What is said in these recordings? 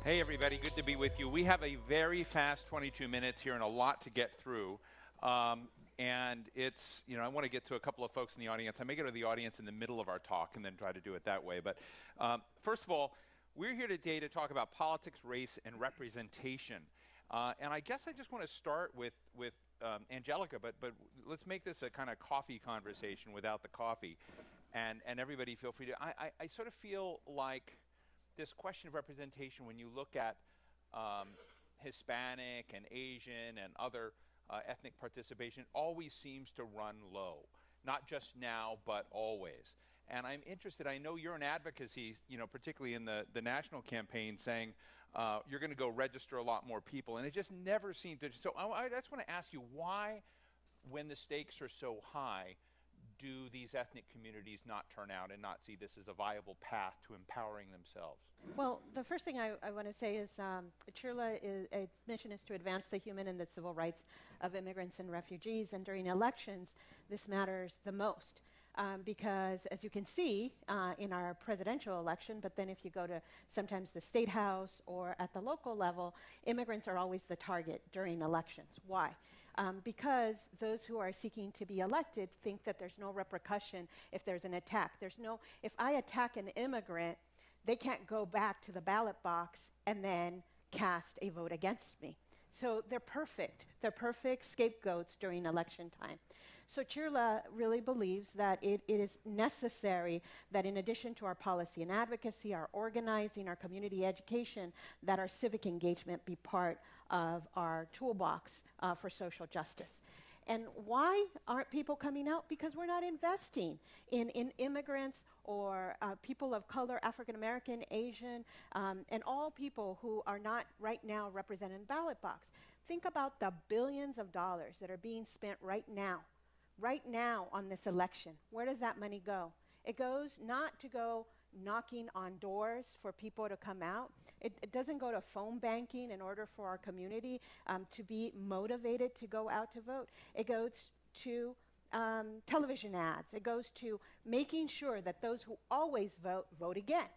Hey everybody, good to be with you. We have a very fast 22 minutes here and a lot to get through. And it's, I want to get to a couple of folks in the audience. I may go to the audience in the middle of our talk and then try to do it that way. But first of all, we're here today to talk about politics, race, and representation. And I guess I just want to start with Angelica, but let's make this a kind of coffee conversation without the coffee. And everybody feel free to, I sort of feel like this question of representation, when you look at Hispanic and Asian and other ethnic participation, always seems to run low, not just now, but always. And I'm interested, I know you're in advocacy, particularly in the national campaign, saying you're going to go register a lot more people, and it just never seemed to. So I just want to ask you, why, when the stakes are so high, do these ethnic communities not turn out and not see this as a viable path to empowering themselves? Well, the first thing I want to say is its mission is to advance the human and the civil rights of immigrants and refugees, and during elections, this matters the most. Because as you can see in our presidential election, but then if you go to sometimes the state house or at the local level, immigrants are always the target during elections. Why? Because those who are seeking to be elected think that there's no repercussion if there's an attack. If I attack an immigrant, they can't go back to the ballot box and then cast a vote against me. So they're perfect. They're perfect scapegoats during election time. So Chirla really believes that it is necessary that in addition to our policy and advocacy, our organizing, our community education, that our civic engagement be part of our toolbox for social justice. And why aren't people coming out? Because we're not investing in immigrants or people of color, African American, Asian, and all people who are not right now represented in the ballot box. Think about the billions of dollars that are being spent right now on this election. Where does that money go? It goes not to go knocking on doors for people to come out. It doesn't go to phone banking in order for our community to be motivated to go out to vote. It goes to television ads. It goes to making sure that those who always vote, vote again.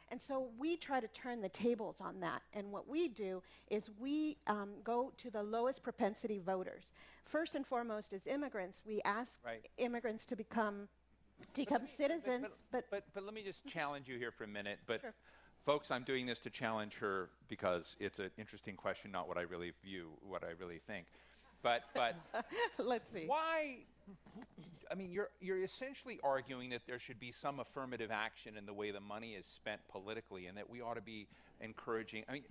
And so we try to turn the tables on that. And what we do is we go to the lowest propensity voters. First and foremost, as immigrants, we ask immigrants to become citizens. But let me just challenge you here for a minute. But sure. Folks, I'm doing this to challenge her because it's an interesting question, not what I really view, what I really think. But let's see. Why? I mean, you're essentially arguing that there should be some affirmative action in the way the money is spent politically, and that we ought to be encouraging. I mean,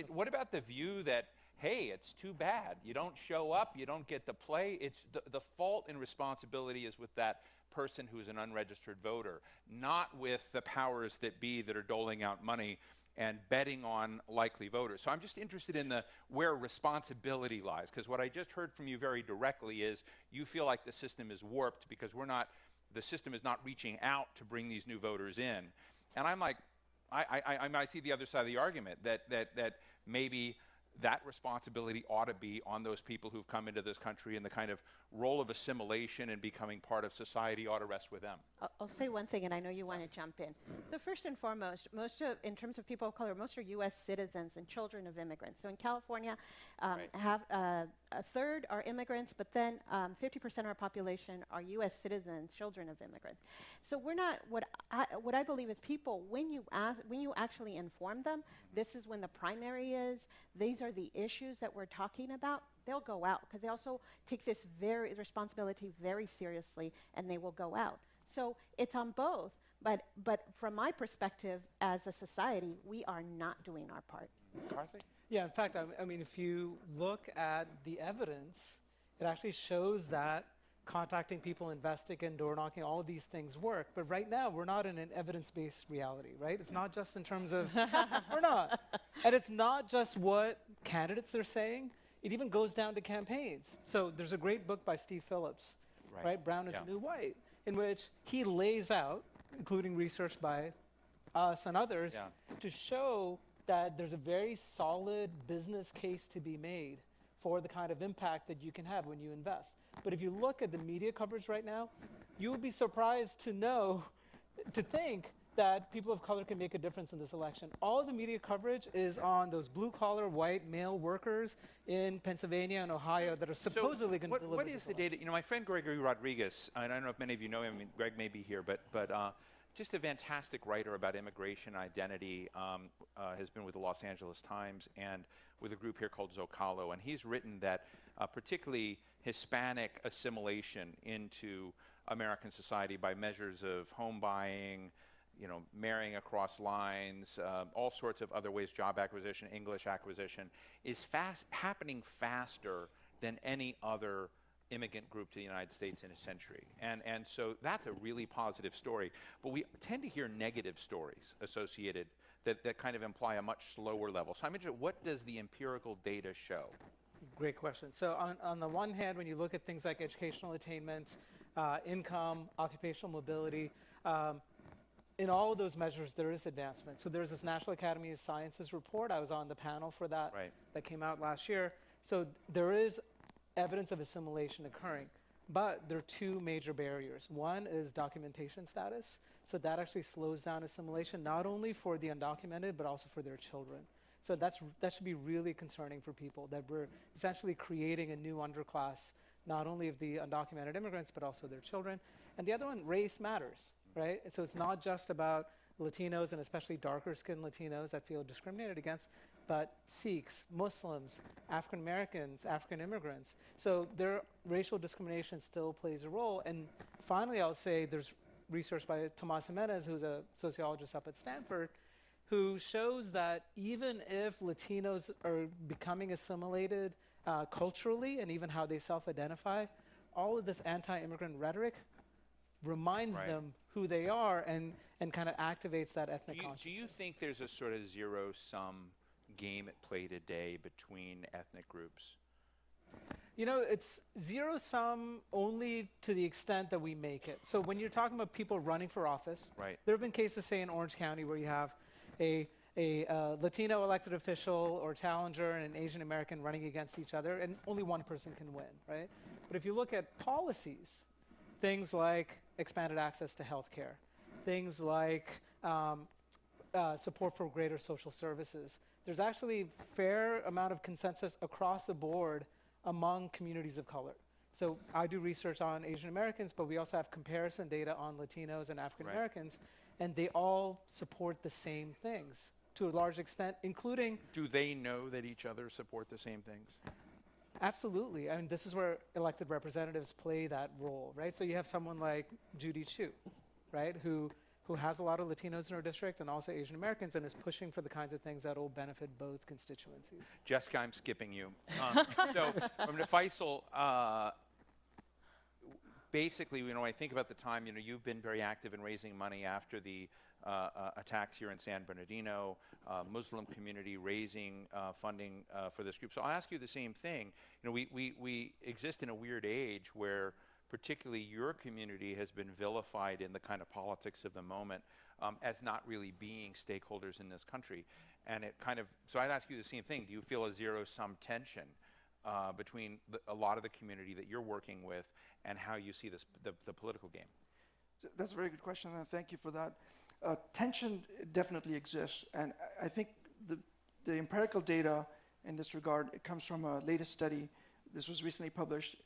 what about the view that, hey, it's too bad, you don't show up, you don't get to play? It's the fault and responsibility is with that person who's an unregistered voter, not with the powers that be that are doling out money and betting on likely voters. So I'm just interested in where responsibility lies, because what I just heard from you very directly is you feel like the system is warped because the system is not reaching out to bring these new voters in. And I'm like, I see the other side of the argument, that maybe that responsibility ought to be on those people who've come into this country, and the kind of role of assimilation and becoming part of society ought to rest with them. I'll say one thing, and I know you want to jump in. The first and foremost, in terms of people of color, most are U.S. citizens and children of immigrants. So in California, have a third are immigrants, but then 50% of our population are U.S. citizens, children of immigrants. So we're not, what I believe is people, when you actually inform them, this is when the primary is, these are the issues that we're talking about, they'll go out, because they also take this responsibility very seriously, and they will go out. So it's on both, but from my perspective as a society, we are not doing our part. Karthick? Yeah, in fact, I mean, if you look at the evidence, it actually shows that contacting people, investing and door knocking, all of these things work. But right now, we're not in an evidence-based reality, right? It's not just in terms of, we're not. And it's not just what candidates are saying. It even goes down to campaigns. So there's a great book by Steve Phillips, right? Brown is the New White, in which he lays out, including research by us and others, to show that there's a very solid business case to be made for the kind of impact that you can have when you invest. But if you look at the media coverage right now, you would be surprised to think that people of color can make a difference in this election. All of the media coverage is on those blue-collar, white male workers in Pennsylvania and Ohio that are supposedly going to deliver. What is the data? You know, my friend Gregory Rodriguez, and I don't know if many of you know him, I mean, Greg may be here, but just a fantastic writer about immigration identity, has been with the Los Angeles Times and with a group here called Zocalo, and he's written that particularly Hispanic assimilation into American society by measures of home buying, you know, marrying across lines, all sorts of other ways, job acquisition, English acquisition, is happening faster than any other immigrant group to the United States in a century. And so that's a really positive story. But we tend to hear negative stories associated that kind of imply a much slower level. So I'm interested, what does the empirical data show? Great question. So on the one hand, when you look at things like educational attainment, income, occupational mobility, in all of those measures, there is advancement. So there's this National Academy of Sciences report. I was on the panel for that. Right. That came out last year. So there is evidence of assimilation occurring. But there are two major barriers. One is documentation status. So that actually slows down assimilation, not only for the undocumented, but also for their children. So that should be really concerning for people, that we're essentially creating a new underclass, not only of the undocumented immigrants, but also their children. And the other one, race matters, right? And so it's not just about Latinos, and especially darker-skinned Latinos that feel discriminated against, but Sikhs, Muslims, African Americans, African immigrants. So their racial discrimination still plays a role. And finally, I'll say there's research by Tomas Jimenez, who's a sociologist up at Stanford, who shows that even if Latinos are becoming assimilated culturally and even how they self-identify, all of this anti-immigrant rhetoric reminds them who they are and kind of activates that ethnic consciousness. Do you think there's a sort of zero-sum game at play today between ethnic groups? You know, it's zero-sum only to the extent that we make it. So when you're talking about people running for office, there have been cases, say, in Orange County where you have a Latino elected official or challenger and an Asian American running against each other, and only one person can win, right? But if you look at policies, things like expanded access to health care, things like support for greater social services, there's actually a fair amount of consensus across the board among communities of color. So I do research on Asian Americans, but we also have comparison data on Latinos and African Americans, and they all support the same things to a large extent, including... Do they know that each other support the same things? Absolutely. I mean, this is where elected representatives play that role, right? So you have someone like Judy Chu, right, who has a lot of Latinos in her district and also Asian Americans and is pushing for the kinds of things that will benefit both constituencies. Jessica, I'm skipping you. So from the Faisal, basically, you know, when I think about the time, you know, you've been very active in raising money after the attacks here in San Bernardino, Muslim community raising funding for this group. So I'll ask you the same thing. You know, we exist in a weird age where particularly your community has been vilified in the kind of politics of the moment as not really being stakeholders in this country. And it kind of, so I'd ask you the same thing. Do you feel a zero-sum tension between a lot of the community that you're working with and how you see this, the political game? That's a very good question, and thank you for that. Tension definitely exists, and I think the empirical data in this regard, it comes from a latest study. This was recently published,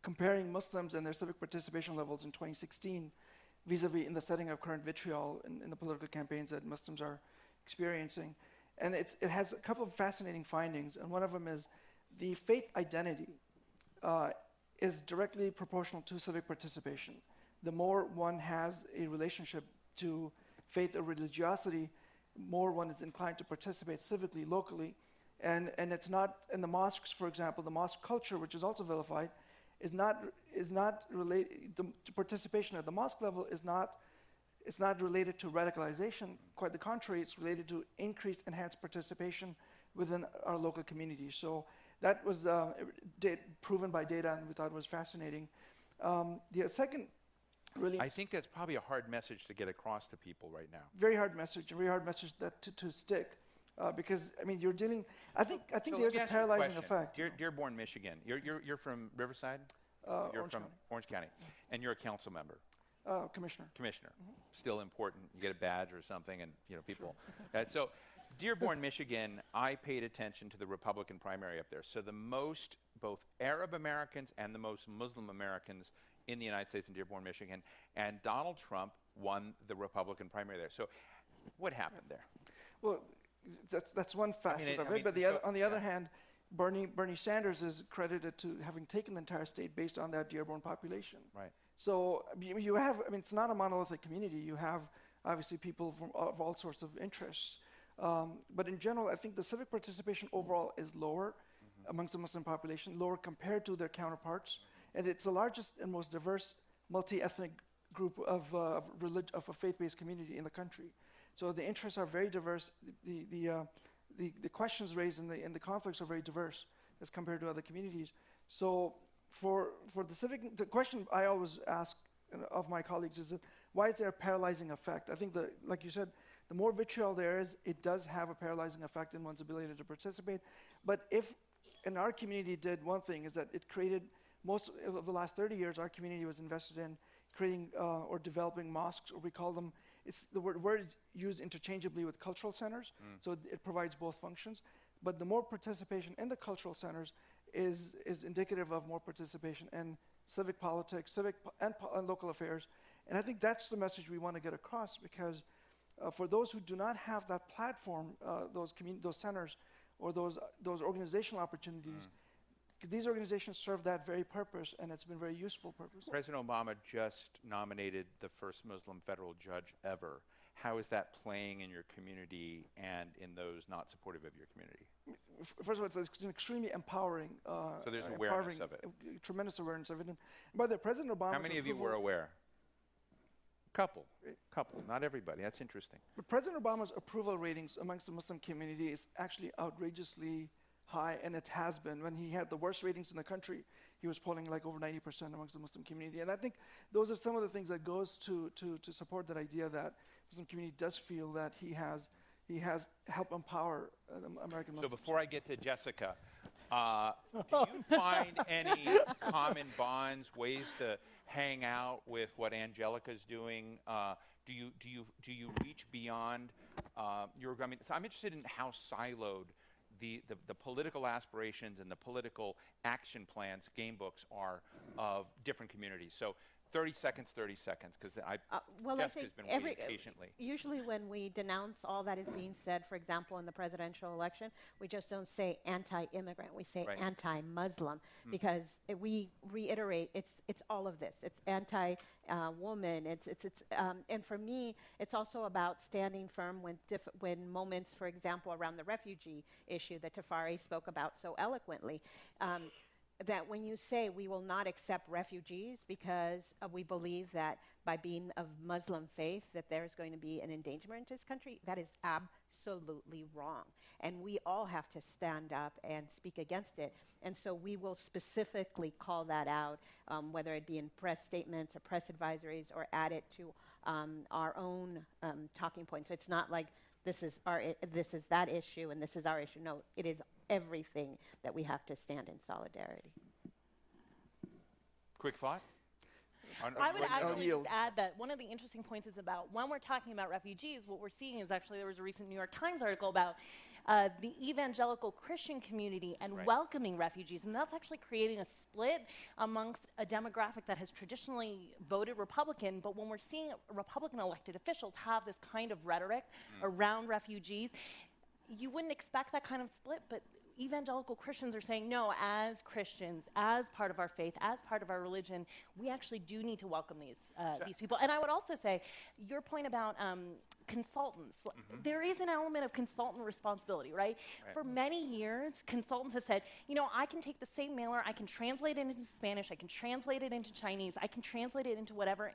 comparing Muslims and their civic participation levels in 2016 vis-a-vis in the setting of current vitriol in the political campaigns that Muslims are experiencing. And it has a couple of fascinating findings, and one of them is the faith identity is directly proportional to civic participation. The more one has a relationship to faith or religiosity, more one is inclined to participate civically, locally. And it's not, in the mosques, for example, the mosque culture, which is also vilified, is not related, the participation at the mosque level is not related to radicalization. Quite the contrary, it's related to increased, enhanced participation within our local community. So that was proven by data, and we thought it was fascinating. The second, really, I think that's probably a hard message to get across to people right now. Very hard message that to stick. Because I mean, you're dealing. I think So there's let me a ask you paralyzing question. effect. Dearborn, Michigan. You're from Riverside. You're Orange from County. Orange County, and you're a council member. Commissioner. Commissioner. Still important. You get a badge or something, and people. So, Dearborn, Michigan, I paid attention to the Republican primary up there. So the most, both Arab Americans and the most Muslim Americans in the United States in Dearborn, Michigan, and Donald Trump won the Republican primary there. So, what happened there? Well, that's one facet of it. But on the other hand, Bernie Sanders is credited to having taken the entire state based on that Dearborn population. Right. So you have, it's not a monolithic community. You have obviously people of all sorts of interests. But in general, I think the civic participation overall is lower amongst the Muslim population, lower compared to their counterparts. And it's the largest and most diverse multi-ethnic group of a faith-based community in the country. So the interests are very diverse. The questions raised and the conflicts are very diverse as compared to other communities. So for the question I always ask of my colleagues is that why is there a paralyzing effect? I think like you said, the more vitriol there is, it does have a paralyzing effect in one's ability to participate. But in our community did one thing is that it created, most of the last 30 years, our community was invested in creating or developing mosques, or we call them, it's the word is used interchangeably with cultural centers, so it provides both functions. But the more participation in the cultural centers is indicative of more participation in civic politics, and local affairs. And I think that's the message we want to get across, because for those who do not have that platform, those centers, or those organizational opportunities, these organizations serve that very purpose, and it's been very useful purpose. President Obama just nominated the first Muslim federal judge ever. How is that playing in your community and in those not supportive of your community? First of all, it's an extremely empowering. So there's awareness of it. Tremendous awareness of it. And by the way, President Obama. How many of you were aware? Couple, not everybody. That's interesting. But President Obama's approval ratings amongst the Muslim community is actually outrageously high, and it has been. When he had the worst ratings in the country, he was polling like over 90% amongst the Muslim community. And I think those are some of the things that goes to support that idea that the Muslim community does feel that he has helped empower American Muslims. So before I get to Jessica, do you find any common bonds, ways to hang out with what Angelica's doing? Do you reach beyond your? I mean, so I'm interested in how siloed the political aspirations and the political action plans, game books are of different communities. So 30 seconds, because Jessica's been waiting patiently. Usually when we denounce all that is being said, for example, in the presidential election, we just don't say anti-immigrant, we say anti-Muslim, because we reiterate it's all of this. It's anti-woman, and for me, it's also about standing firm when moments, for example, around the refugee issue that Tafari spoke about so eloquently, that when you say we will not accept refugees because we believe that by being of Muslim faith that there's going to be an endangerment in this country, that is absolutely wrong. And we all have to stand up and speak against it. And so we will specifically call that out, whether it be in press statements or press advisories, or add it to our own talking points. So it's not like this is that issue and this is our issue. No, it is everything that we have to stand in solidarity. Quick thought? I would actually just add that one of the interesting points is about when we're talking about refugees, what we're seeing is actually there was a recent New York Times article about the evangelical Christian community and welcoming refugees, and that's actually creating a split amongst a demographic that has traditionally voted Republican, but when we're seeing Republican elected officials have this kind of rhetoric around refugees, you wouldn't expect that kind of split, but evangelical Christians are saying, no, as Christians, as part of our faith, as part of our religion, we actually do need to welcome these people. And I would also say, your point about consultants, there is an element of consultant responsibility, right? For many years, consultants have said, I can take the same mailer, I can translate it into Spanish, I can translate it into Chinese, I can translate it into whatever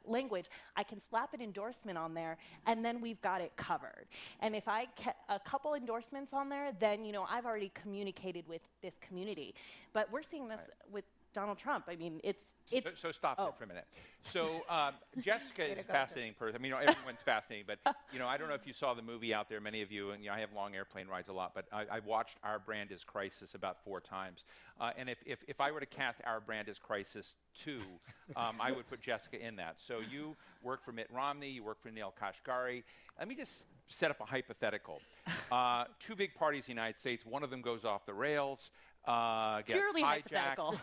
language, I can slap an endorsement on there, and then we've got it covered. And if I get a couple endorsements on there, then, I've already communicated with this community. But we're seeing this with Donald Trump. I mean, it's So stop there for a minute. So Jessica is a fascinating person. I mean, everyone's fascinating, but I don't know if you saw the movie out there. Many of you, and I have long airplane rides a lot, but I watched Our Brand is Crisis about 4 times. And if I were to cast Our Brand is Crisis 2, I would put Jessica in that. So you work for Mitt Romney, you work for Neil Kashkari. Let me just set up a hypothetical. 2 big parties in the United States. One of them goes off the rails. Gets purely hijacked. hypothetical.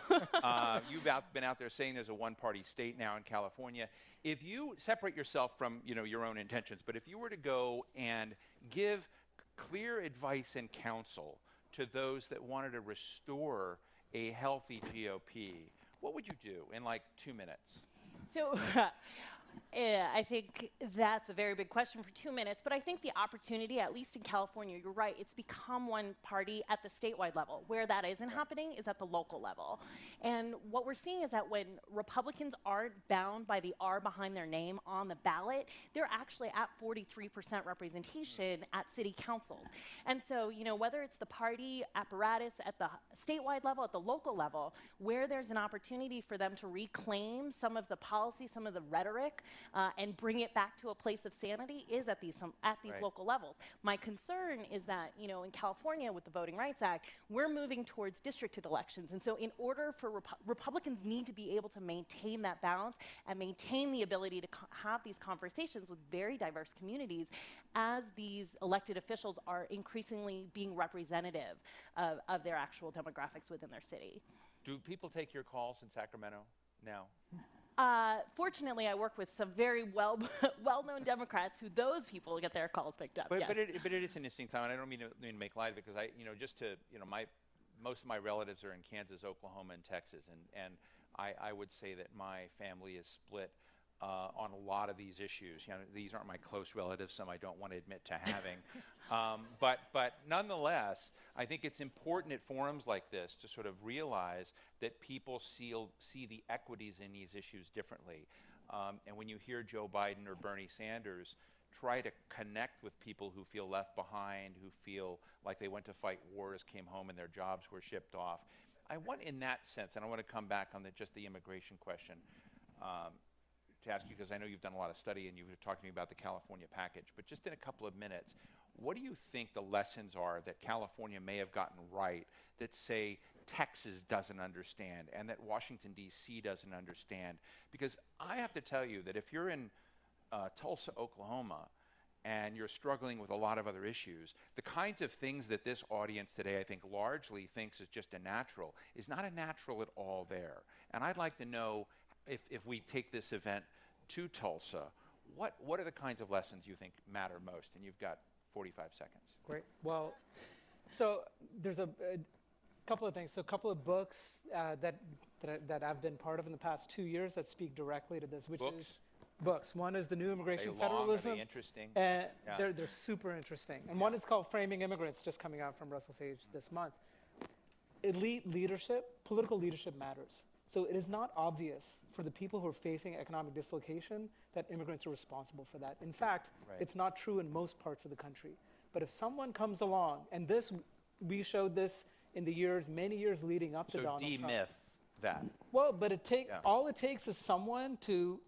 You've been out there saying there's a one-party state now in California. If you separate yourself from your own intentions, but if you were to go and give clear advice and counsel to those that wanted to restore a healthy GOP, what would you do in like 2 minutes? So I think that's a very big question for 2 minutes, but I think the opportunity, at least in California, you're right, it's become one party at the statewide level. Where that isn't happening is at the local level. And what we're seeing is that when Republicans aren't bound by the R behind their name on the ballot, they're actually at 43% representation at city councils. And so, whether it's the party apparatus at the statewide level, at the local level, where there's an opportunity for them to reclaim some of the policy, some of the rhetoric, and bring it back to a place of sanity is at these local levels. My concern is that, in California with the Voting Rights Act, we're moving towards districted elections. And so in order for Republicans need to be able to maintain that balance and maintain the ability to have these conversations with very diverse communities as these elected officials are increasingly being representative of their actual demographics within their city. Do people take your calls in Sacramento now? Fortunately, I work with some very well-known Democrats who those people get their calls picked up. But, yes. but it is an interesting time, and I don't mean to make light of it, because most of my relatives are in Kansas, Oklahoma, and Texas, and I would say that my family is split on a lot of these issues. These aren't my close relatives, some I don't want to admit to having. But nonetheless, I think it's important at forums like this to sort of realize that people see the equities in these issues differently. And when you hear Joe Biden or Bernie Sanders try to connect with people who feel left behind, who feel like they went to fight wars, came home, and their jobs were shipped off. I want, in that sense, and I want to come back on just the immigration question, to ask you, because I know you've done a lot of study and you've talked to me about the California package, but just in a couple of minutes, what do you think the lessons are that California may have gotten right that, say, Texas doesn't understand and that Washington, D.C. doesn't understand? Because I have to tell you that if you're in Tulsa, Oklahoma, and you're struggling with a lot of other issues, the kinds of things that this audience today, I think, largely thinks is just a natural, is not a natural at all there. And I'd like to know, if we take this event to Tulsa, what are the kinds of lessons you think matter most? And you've got 45 seconds. Great. Well, so there's a couple of things. So a couple of books that I've been part of in the past 2 years that speak directly to this, which is books. One is The New Immigration Federalism. Are they interesting? Yeah. They're super interesting. And one is called Framing Immigrants, just coming out from Russell Sage this month. Elite leadership, political leadership matters. So it is not obvious for the people who are facing economic dislocation that immigrants are responsible for that. In fact, it's not true in most parts of the country. But if someone comes along, and we showed this in the many years leading up to Donald Trump. So demyth that. Well, but all it takes is someone to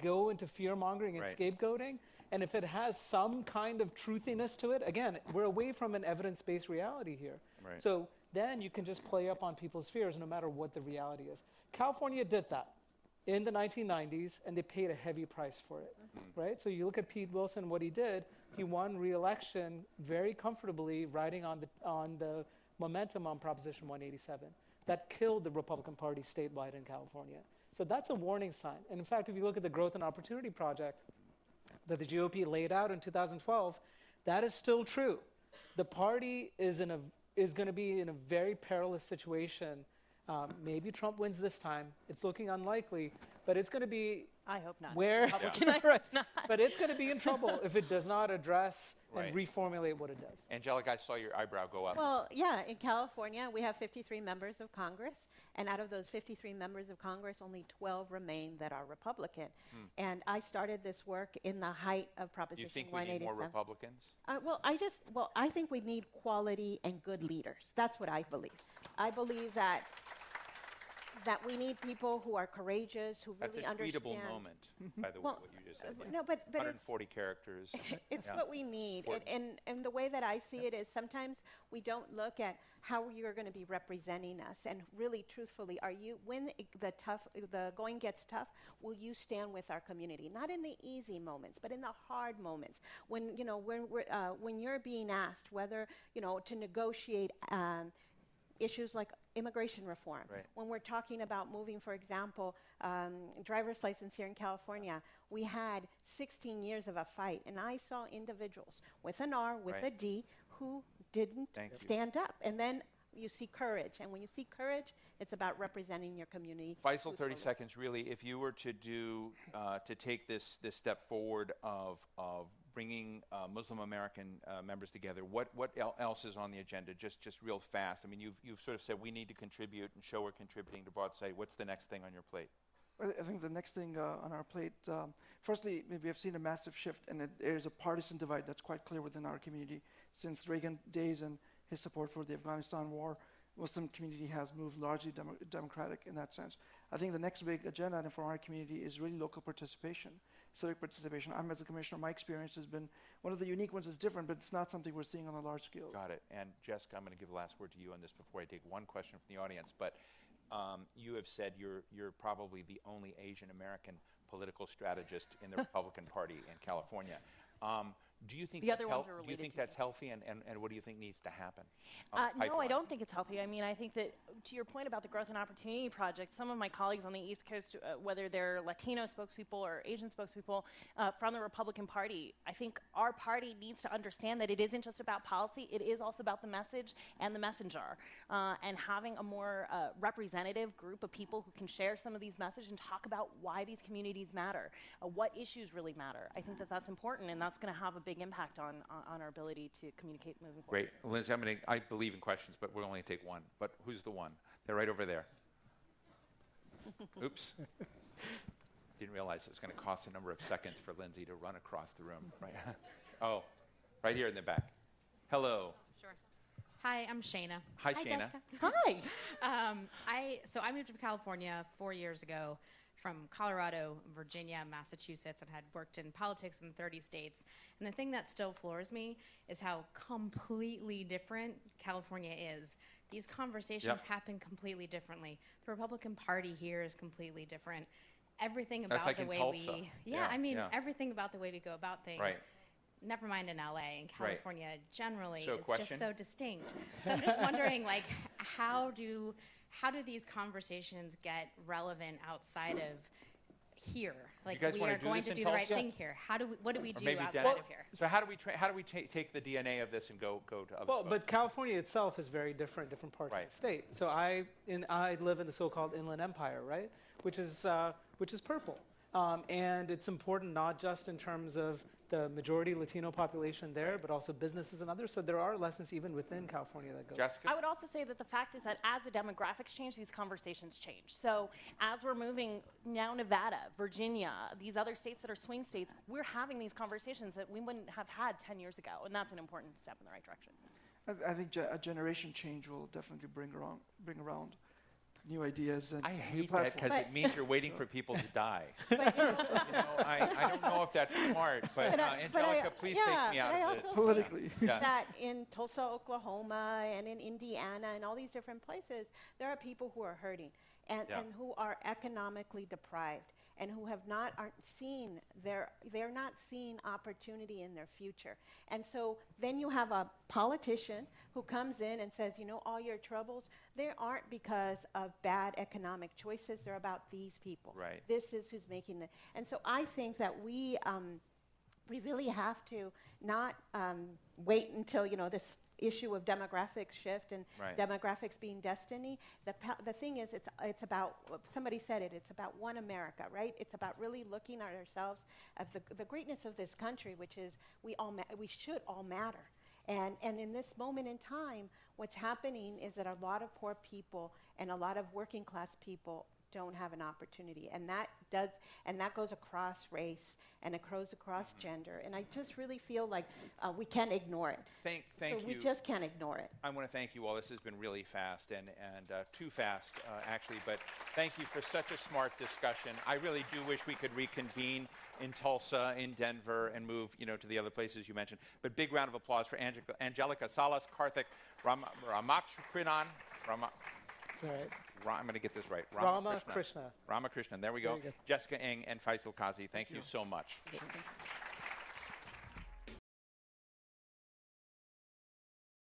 go into fear-mongering and scapegoating. And if it has some kind of truthiness to it, again, we're away from an evidence-based reality here. Right. So then you can just play up on people's fears no matter what the reality is. California did that in the 1990s, and they paid a heavy price for it, right? So you look at Pete Wilson, what he did, he won re-election very comfortably, riding on the momentum on Proposition 187. That killed the Republican Party statewide in California. So that's a warning sign. And in fact, if you look at the Growth and Opportunity Project that the GOP laid out in 2012, that is still true. The party is going to be in a very perilous situation. Maybe Trump wins this time. It's looking unlikely, but it's going to be. I hope not. Where? I hope not. But it's going to be in trouble if it does not address and reformulate what it does. Angelica, I saw your eyebrow go up. Well, yeah, in California, we have 53 members of Congress, and out of those 53 members of Congress, only 12 remain that are Republican. And I started this work in the height of Proposition 187. You think we need more Republicans? I think we need quality and good leaders. That's what I believe. I believe that that we need people who are courageous, who That's really a understand. tweetable moment, by the way, Well, what you just said. Yeah. No, but 140 characters. it's Yeah. what we need. Important. And the way that I see it is sometimes we don't look at how you're going to be representing us. And really, truthfully, are you, when the going gets tough, will you stand with our community? Not in the easy moments, but in the hard moments. When, you know, when you're being asked whether, you know, to negotiate issues like immigration reform. Right. When we're talking about moving, for example, driver's license here in California, we had 16 years of a fight, and I saw individuals with an R, with Right. a D, who didn't Thank you. stand up. And then you see courage, and when you see courage, it's about representing your community. Faisal, 30 truthfully. seconds, really, if you were to do, to take this step forward of bringing Muslim American members together, what else is on the agenda? Just real fast. I mean, you've sort of said we need to contribute and show we're contributing to Broadside. What's the next thing on your plate? I think the next thing on our plate, firstly, we have seen a massive shift, and there's a partisan divide that's quite clear within our community. Since Reagan days and his support for the Afghanistan war, Muslim community has moved largely democratic in that sense. I think the next big agenda item for our community is really local participation, civic participation. I'm, as a commissioner, my experience has been one of the unique ones. Is different, but it's not something we're seeing on a large scale. Got it. And Jessica, I'm going to give the last word to you on this before I take one question from the audience. But you have said you're probably the only Asian American political strategist in the Republican Party in California. Do you think The that's other ones are do you think related to that's healthy, and what do you think needs to happen? No, I Pipeline? don't think it's healthy. I mean, I think that to your point about the Growth and Opportunity Project, some of my colleagues on the East Coast, whether they're Latino spokespeople or Asian spokespeople from the Republican Party, I think our party needs to understand that it isn't just about policy, it is also about the message and the messenger. And having a more representative group of people who can share some of these messages and talk about why these communities matter, what issues really matter. I think that that's important, and that's going to have a big impact on our ability to communicate moving forward. Great. Lindsay, I believe in questions, but we'll only take one. But who's the one? They're right over there. Oops. Didn't realize it was going to cost a number of seconds for Lindsay to run across the room. Right. Oh, right here in the back. Hello. Sure. Hi, I'm Shayna. Hi, Shayna. Jessica. Hi. I moved to California 4 years ago from Colorado, Virginia, Massachusetts, and had worked in politics in 30 states. And the thing that still floors me is how completely different California is. These conversations happen completely differently. The Republican Party here is completely different. Everything about like the in way Tulsa. everything about the way we go about things. Right. Never mind in LA. In California, generally, So is question? just so distinct. So I'm just wondering, like, how do these conversations get relevant outside of here? Like, guys we wanna are do going this to in do the right Tulsa? thing here. What do we Or do maybe outside Denver. of here? So how do we take the DNA of this and go to other Well, folks? but California itself is very different parts Right. of the state. So I live in the so-called Inland Empire, right, which is purple, and it's important not just in terms of the majority Latino population there, but also businesses and others. So there are lessons even within California that go. Jessica? I would also say that the fact is that as the demographics change, these conversations change. So as we're moving now Nevada, Virginia, these other states that are swing states, we're having these conversations that we wouldn't have had 10 years ago, and that's an important step in the right direction. I think a generation change will definitely bring around new ideas and I new hate that because platforms. it means you're waiting for people to die. I don't know if that's smart, but Angelica, please take me out of this. Politically. Yeah. That in Tulsa, Oklahoma, and in Indiana, and all these different places, there are people who are hurting and who are economically deprived and who aren't seeing opportunity in their future. And so then you have a politician who comes in and says, you know, all your troubles, they aren't because of bad economic choices, they're about these people. Right. This is who's making the, and so I think that we really have to not wait until, you know, this issue of demographics shift and Right. demographics being destiny. The thing is, it's about, somebody said it, it's about one America, right? It's about really looking at ourselves at the greatness of this country, which is we should all matter. And in this moment in time, what's happening is that a lot of poor people and a lot of working class people don't have an opportunity. And that goes across race and it goes across gender. And I just really feel like we can't ignore it. Thank so you. We just can't ignore it. I want to thank you all. This has been really fast and too fast, actually. But thank you for such a smart discussion. I really do wish we could reconvene in Tulsa, in Denver, and move, to the other places you mentioned. But big round of applause for Angelica, Salas, Karthick, Ramakrishnan. That's all right. I'm going to get this right. Ramakrishnan. Ramakrishnan. There we go. Jessica Ng and Faisal Qazi. Thank you so much. Thank you.